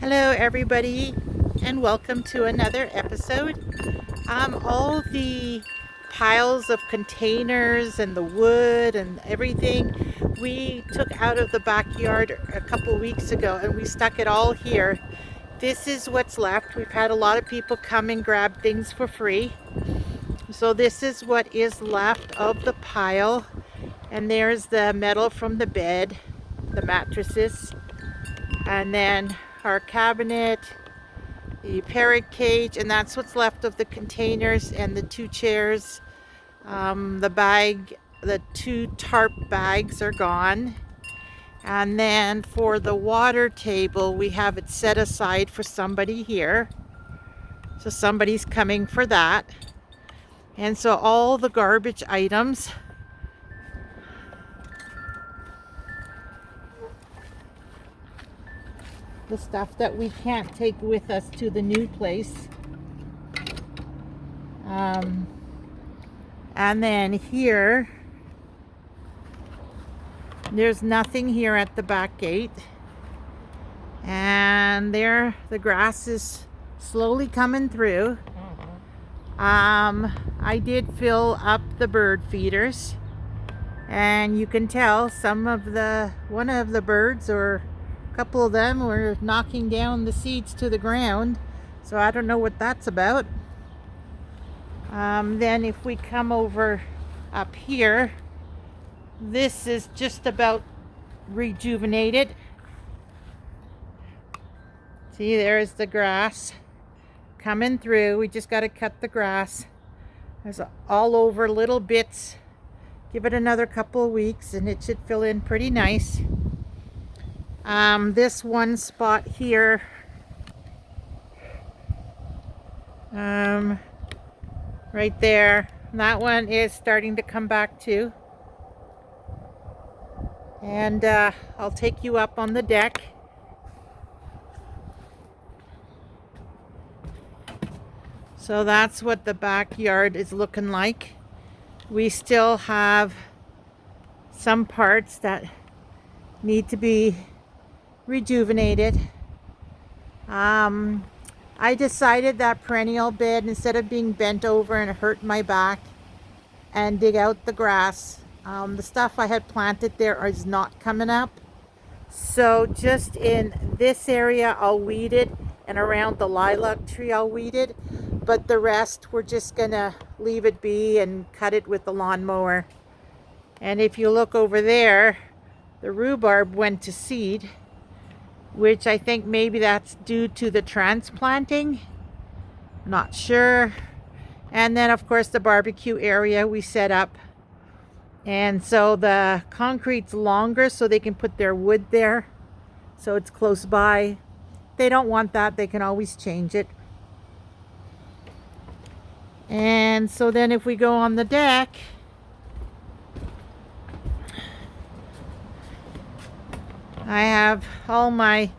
Hello everybody and welcome to another episode. All the piles of containers and the wood and everything we took out of the backyard a couple weeks ago and we stuck it all here. This is what's left. We've had a lot of people come and grab things for free. So this is what is left of the pile, and there's the metal from the bed, the mattresses, and then our cabinet, the parrot cage, and that's what's left of the containers and the two chairs. The two tarp bags are gone. And then for the water table, we have it set aside for somebody here. So somebody's coming for that. And so all the garbage items, the stuff that we can't take with us to the new place. And then here, there's nothing here at the back gate. And there, the grass is slowly coming through. I did fill up the bird feeders. And you can tell one of the birds, or a couple of them, were knocking down the seeds to the ground. So I don't know what that's about. Then if we come over up here, this is just about rejuvenated. See, there's the grass coming through. We just got to cut the grass. There's all over little bits. Give it another couple of weeks and it should fill in pretty nice. This one spot here, right there, that one is starting to come back too. And I'll take you up on the deck. So that's what the backyard is looking like. We still have some parts that need to be rejuvenated. I decided that perennial bed, instead of being bent over and hurt my back and dig out the grass, the stuff I had planted there is not coming up. So just in this area I'll weed it, and around the lilac tree I'll weed it, but the rest we're just gonna leave it be and cut it with the lawnmower. And if you look over there, the rhubarb went to seed, which I think maybe that's due to the transplanting. Not sure. And then of course the barbecue area we set up. And so the concrete's longer so they can put their wood there. So it's close by. If they don't want that, they can always change it. And so then if we go on the deck, I have all my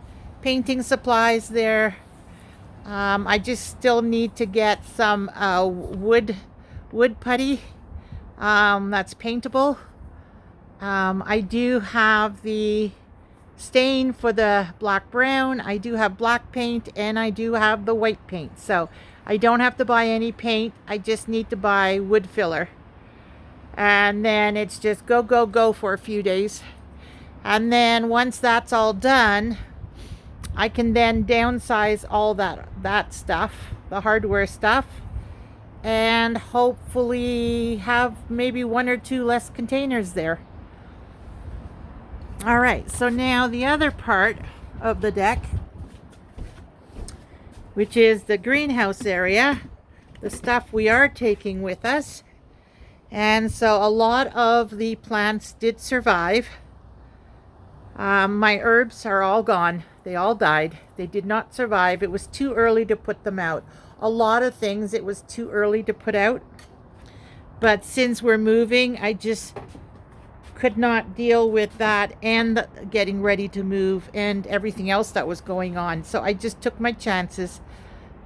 painting supplies there. I just still need to get some wood putty that's paintable. I do have the stain for the black brown. I do have black paint, and I do have the white paint. So I don't have to buy any paint. I just need to buy wood filler. And then it's just go for a few days. And then once that's all done, I can then downsize all that stuff, the hardware stuff, and hopefully have maybe one or two less containers there. All right, so now the other part of the deck, which is the greenhouse area, the stuff we are taking with us. And so a lot of the plants did survive. My herbs are all gone. They all died. They did not survive. It was too early to put them out. A lot of things it was too early to put out. But since we're moving, I just could not deal with that and getting ready to move and everything else that was going on. So I just took my chances.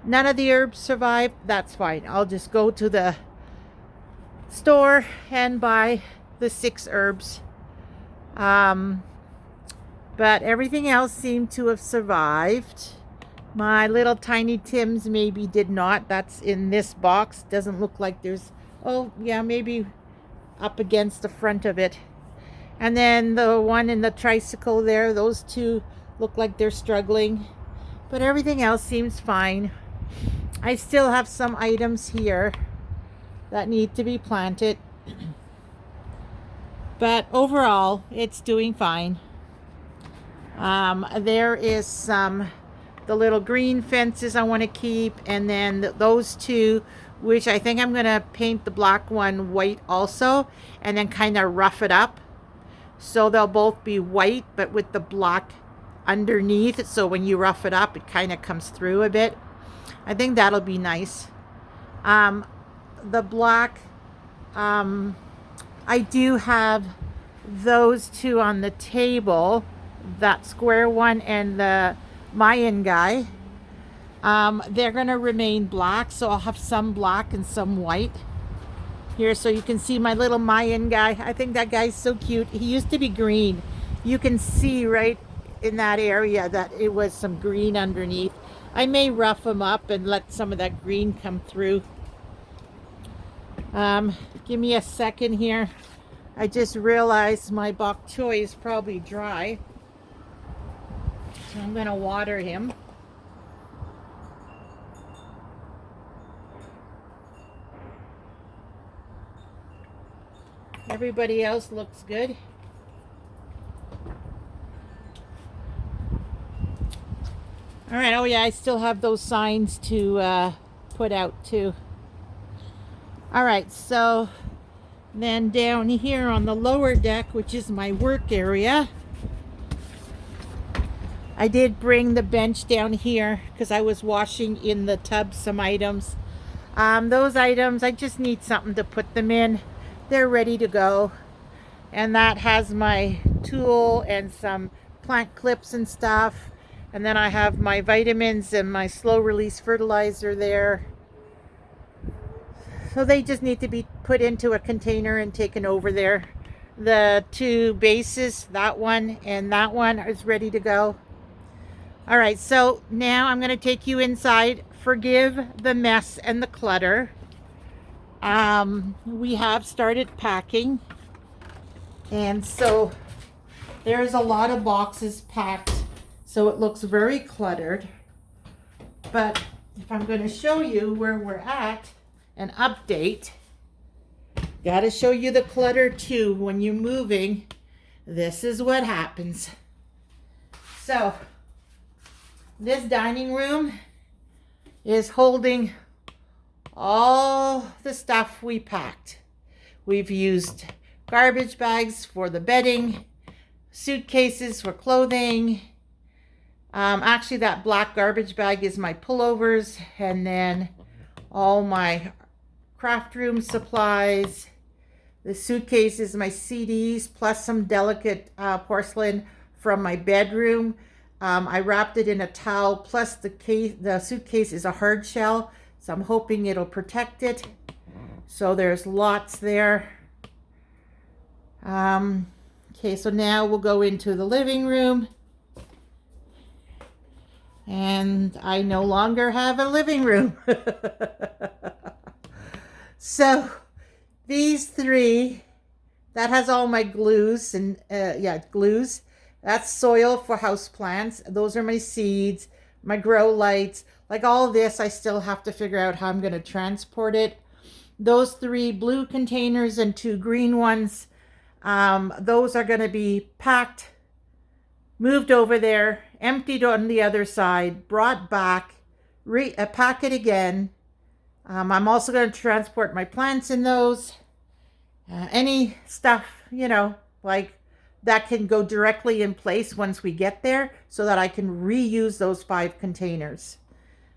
None of the herbs survived. That's fine. I'll just go to the store and buy the 6 herbs. But everything else seemed to have survived. My little tiny Tims maybe did not. That's in this box. Doesn't look like there's, oh yeah, maybe up against the front of it. And then the one in the tricycle there, those two look like they're struggling. But everything else seems fine. I still have some items here that need to be planted. But overall, it's doing fine. There is some, the little green fences I want to keep, and then those two, which I think I'm going to paint the black one white also, and then kind of rough it up. So they'll both be white, but with the black underneath. So when you rough it up, it kind of comes through a bit. I think that'll be nice. The black, I do have those two on the table, that square one and the Mayan guy. They're going to remain black, so I'll have some black and some white here, so you can see my little Mayan guy. I think that guy's so cute. He used to be green. You can see right in that area that it was some green underneath. I may rough him up and let some of that green come through. Give me a second here. I just realized my bok choy is probably dry, so I'm going to water him. Everybody else looks good. All right. Oh yeah, I still have those signs to put out too. All right, so then down here on the lower deck, which is my work area, I did bring the bench down here because I was washing in the tub some items. Those items, I just need something to put them in. They're ready to go. And that has my tool and some plant clips and stuff. And then I have my vitamins and my slow release fertilizer there. So they just need to be put into a container and taken over there. The two bases, that one and that one, is ready to go. All right, so now I'm going to take you inside. Forgive the mess and the clutter. We have started packing, and so there's a lot of boxes packed, so it looks very cluttered. But if I'm going to show you where we're at, an update, got to show you the clutter too. When you're moving, this is what happens. So this dining room is holding all the stuff we packed. We've used garbage bags for the bedding, suitcases for clothing. Actually, that black garbage bag is my pullovers, and then all my craft room supplies. The suitcase is my CDs, plus some delicate porcelain from my bedroom. I wrapped it in a towel, plus the suitcase is a hard shell, so I'm hoping it'll protect it. So there's lots there. Okay, so now we'll go into the living room. And I no longer have a living room. So these three, that has all my glues and glues. That's soil for houseplants. Those are my seeds, my grow lights. Like all this, I still have to figure out how I'm going to transport it. Those three blue containers and two green ones, those are going to be packed, moved over there, emptied on the other side, brought back, pack it again. I'm also going to transport my plants in those. Any stuff, like that can go directly in place once we get there, so that I can reuse those 5 containers.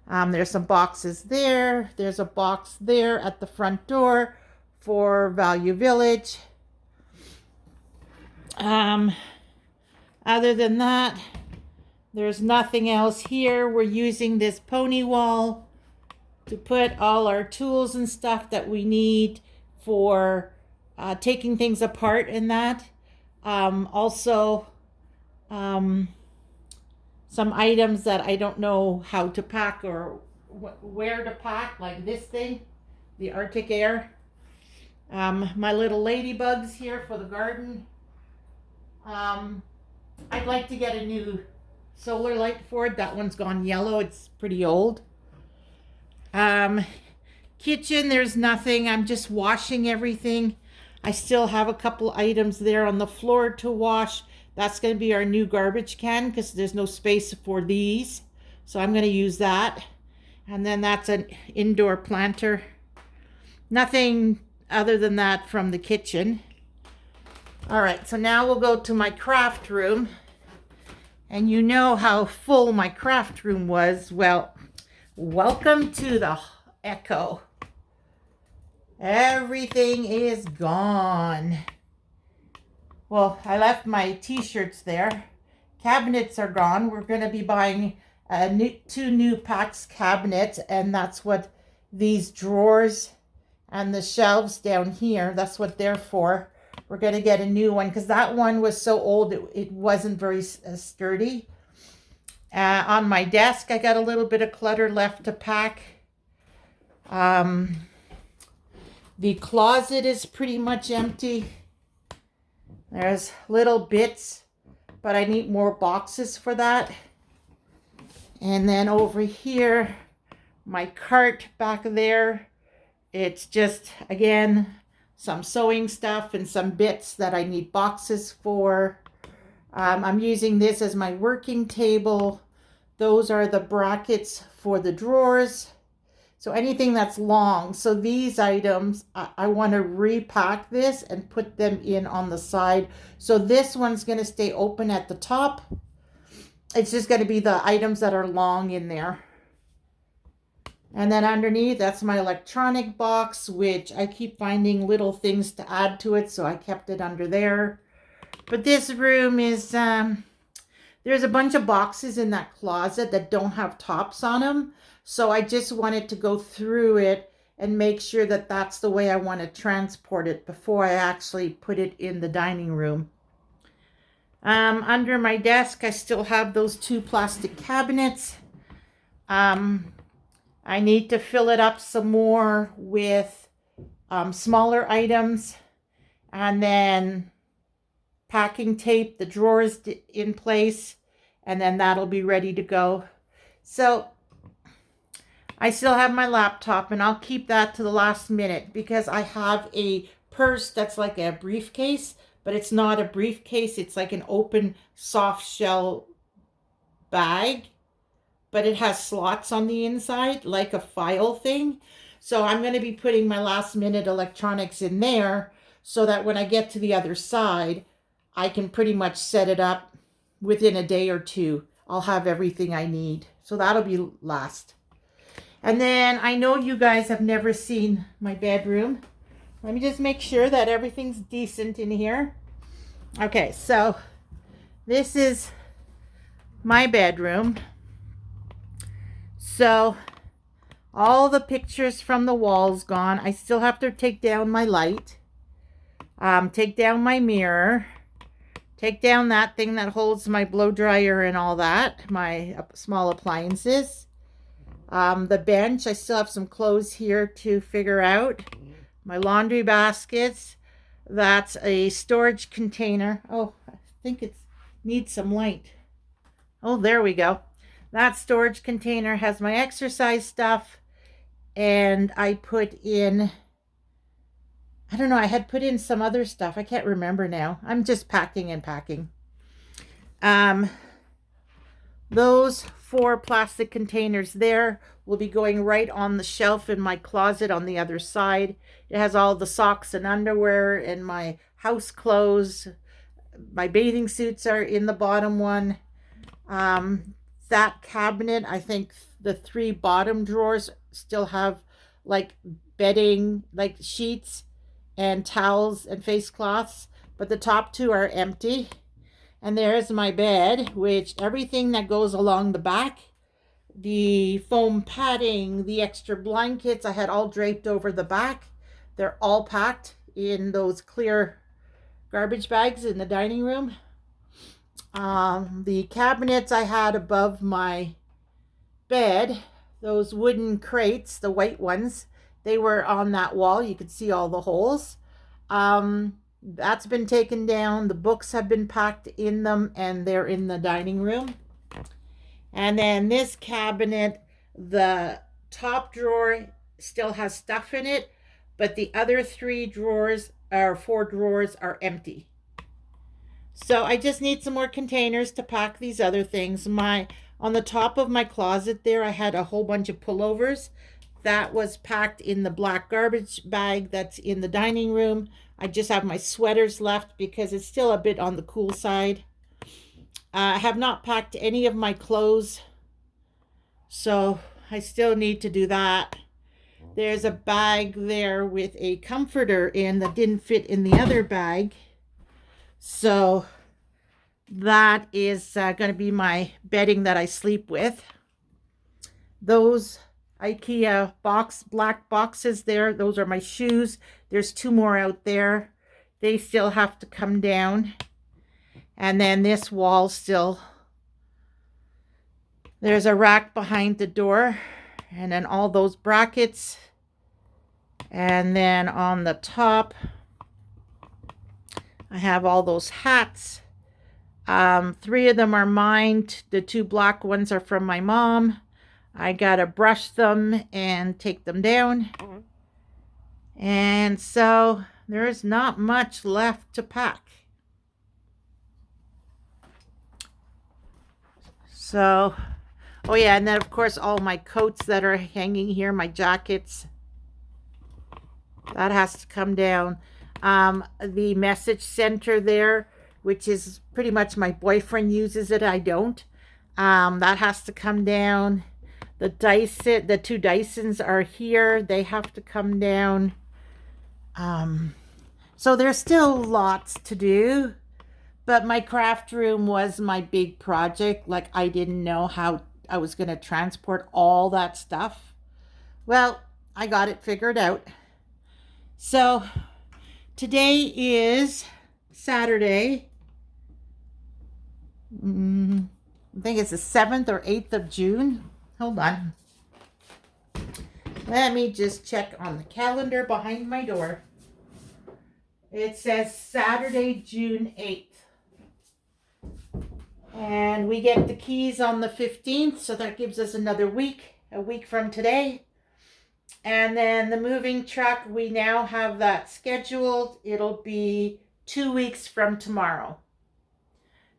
There's some boxes there. There's a box there at the front door for Value Village. Other than that, there's nothing else here. We're using this pony wall to put all our tools and stuff that we need for taking things apart in that. Also, some some items that I don't know how to pack or where to pack, like this thing, the Arctic Air. My little ladybugs here for the garden. I'd like to get a new solar light for it. That one's gone yellow. It's pretty old. Kitchen, there's nothing. I'm just washing everything. I still have a couple items there on the floor to wash. That's going to be our new garbage can because there's no space for these. So I'm going to use that. And then that's an indoor planter. Nothing other than that from the kitchen. All right, so now we'll go to my craft room. And you know how full my craft room was. Well, welcome to the Echo. Everything is gone. Well, I left my t-shirts there. Cabinets are gone. We're going to be buying two new PAX cabinets, and that's what these drawers and the shelves down here, that's what they're for. We're going to get a new one because that one was so old it wasn't very sturdy. On my desk, I got a little bit of clutter left to pack. The closet is pretty much empty. There's little bits, but I need more boxes for that. And then over here, my cart back there, it's just, again, some sewing stuff and some bits that I need boxes for. I'm using this as my working table. Those are the brackets for the drawers. So anything that's long. So these items, I want to repack this and put them in on the side. So this one's going to stay open at the top. It's just going to be the items that are long in there. And then underneath, that's my electronic box, which I keep finding little things to add to it. So I kept it under there. But this room is, there's a bunch of boxes in that closet that don't have tops on them. So I just wanted to go through it and make sure that that's the way I want to transport it before I actually put it in the dining room. Under my desk, I still have those two plastic cabinets. I need to fill it up some more with smaller items, and then packing tape the drawers in place, and then that'll be ready to go. So I still have my laptop, and I'll keep that to the last minute because I have a purse that's like a briefcase, but it's not a briefcase. It's like an open soft shell bag, but it has slots on the inside like a file thing. So I'm going to be putting my last minute electronics in there so that when I get to the other side, I can pretty much set it up within a day or two. I'll have everything I need. So that'll be last. And then I know you guys have never seen my bedroom. Let me just make sure that everything's decent in here. Okay, so this is my bedroom. So all the pictures from the walls gone. I still have to take down my light, take down my mirror, take down that thing that holds my blow dryer and all that, my small appliances. The bench, I still have some clothes here to figure out. My laundry baskets. That's a storage container. Oh, I think it needs some light. Oh, there we go. That storage container has my exercise stuff. And I put in, I don't know, I had put in some other stuff. I can't remember now. I'm just packing and packing. Those 4 plastic containers there will be going right on the shelf in my closet on the other side. It has all the socks and underwear and my house clothes. My bathing suits are in the bottom one. That cabinet, I think the 3 bottom drawers still have like bedding, like sheets and towels and face cloths, but the top 2 are empty. And there's my bed, which everything that goes along the back, the foam padding, the extra blankets, I had all draped over the back. They're all packed in those clear garbage bags in the dining room. The cabinets I had above my bed, those wooden crates, the white ones, they were on that wall. You could see all the holes. That's been taken down. The books have been packed in them and they're in the dining room. And then this cabinet, the top drawer still has stuff in it, but the other three drawers or four drawers are empty. So I just need some more containers to pack these other things. On the top of my closet there, I had a whole bunch of pullovers. That was packed in the black garbage bag that's in the dining room. I just have my sweaters left because it's still a bit on the cool side. I have not packed any of my clothes, so I still need to do that. There's a bag there with a comforter in that didn't fit in the other bag. So that is going to be my bedding that I sleep with. Those IKEA black boxes there, those are my shoes. There's two more out there. They still have to come down. And then this wall still, there's a rack behind the door, and then all those brackets. And then on the top, I have all those hats. Three of them are mine. The two black ones are from my mom. I gotta brush them and take them down. And so there's not much left to pack. So, oh yeah, and then of course all my coats that are hanging here, my jackets, that has to come down. The message center there, which is pretty much my boyfriend uses it, I don't. That has to come down. The two Dysons are here. They have to come down. So there's still lots to do. But my craft room was my big project. Like, I didn't know how I was going to transport all that stuff. Well, I got it figured out. So today is Saturday. I think it's the 7th or 8th of June. Hold on. Let me just check on the calendar behind my door. It says Saturday, June 8th. And we get the keys on the 15th, so that gives us another week, a week from today. And then the moving truck, we now have that scheduled. It'll be 2 weeks from tomorrow.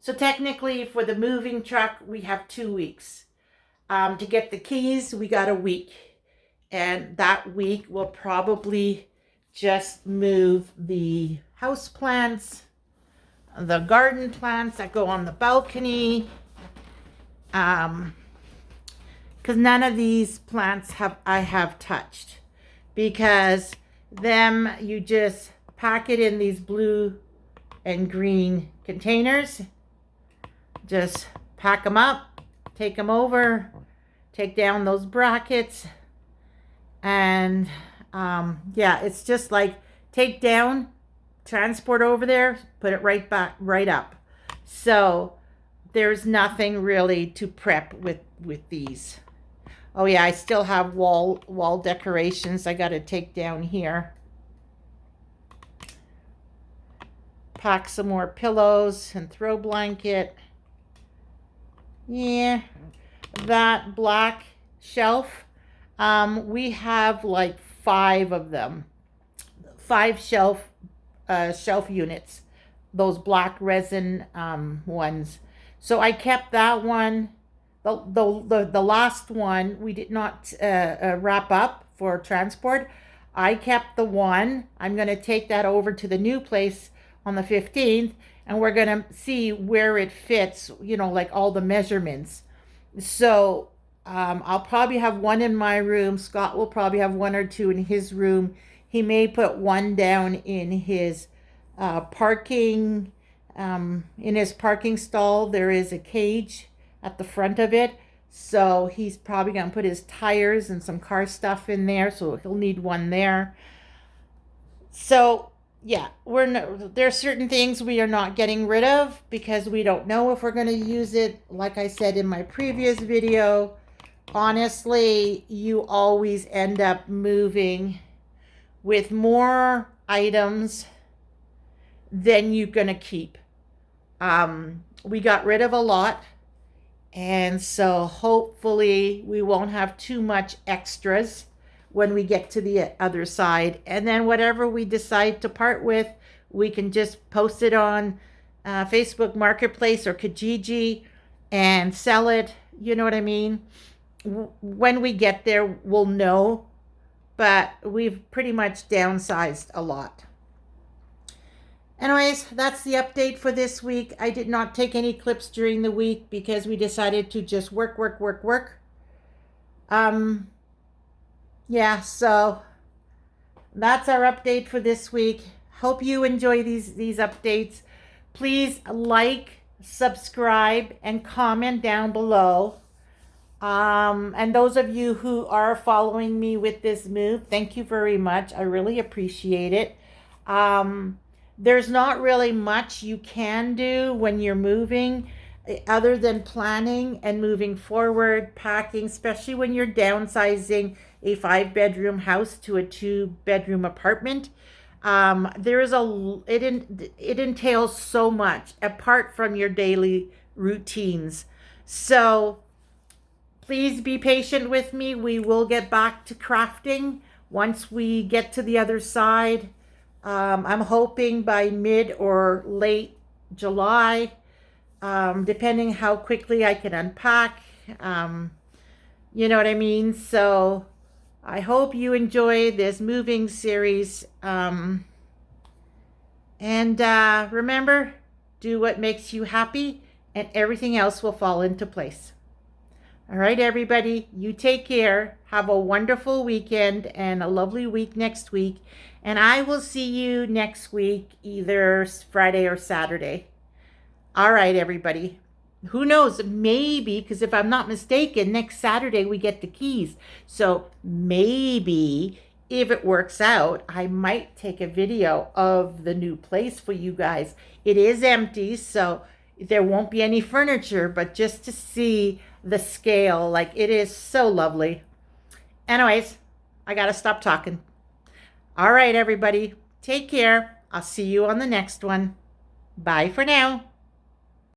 So technically for the moving truck, we have 2 weeks. To get the keys, we got a week. And that week we'll probably just move the house plants, the garden plants that go on the balcony. Because none of these plants I have touched. Because them, you just pack it in these blue and green containers. Just pack them up, take them over, take down those brackets, and yeah, it's just like take down, transport over there, put it right back, right up. So there's nothing really to prep with these. Oh yeah, I still have wall decorations I got to take down here. Pack some more pillows and throw blanket. Yeah, that black shelf, we have like 5 of them. 5 shelf units, those black resin ones. So I kept that one. The last one we did not wrap up for transport. I kept the one. I'm going to take that over to the new place on the 15th, and we're going to see where it fits, you know, like all the measurements. So I'll probably have one in my room. Scott will probably have 1 or 2 in his room. He may put one down in his parking stall. There is a cage at the front of it. So he's probably going to put his tires and some car stuff in there. So he'll need one there. So yeah, we're no, there's certain things we are not getting rid of because we don't know if we're going to use it. Like I said in my previous video, honestly, you always end up moving with more items than you're going to keep. We got rid of a lot, and so hopefully we won't have too much extras when we get to the other side. And then whatever we decide to part with, we can just post it on Facebook Marketplace or Kijiji and sell it. You know what I mean? When we get there, we'll know, but we've pretty much downsized a lot. Anyways, that's the update for this week. I did not take any clips during the week because we decided to just work, work, work, work. Um, yeah, so that's our update for this week. Hope you enjoy these updates. Please like, subscribe, and comment down below. And those of you who are following me with this move, thank you very much. I really appreciate it. There's not really much you can do when you're moving other than planning and moving forward, packing, especially when you're downsizing a 5-bedroom house to a 2-bedroom apartment. There is it entails so much apart from your daily routines. So please be patient with me. We will get back to crafting once we get to the other side. I'm hoping by mid or late July, depending how quickly I can unpack. You know what I mean? So I hope you enjoy this moving series. And remember, do what makes you happy, and everything else will fall into place. All right, everybody, you take care. Have a wonderful weekend and a lovely week next week. And I will see you next week, either Friday or Saturday. All right, everybody. Who knows? Maybe, because if I'm not mistaken, next Saturday we get the keys. So maybe if it works out, I might take a video of the new place for you guys. It is empty, so there won't be any furniture, but just to see the scale, like it is so lovely. Anyways, I gotta stop talking. All right, everybody, take care. I'll see you on the next one. Bye for now.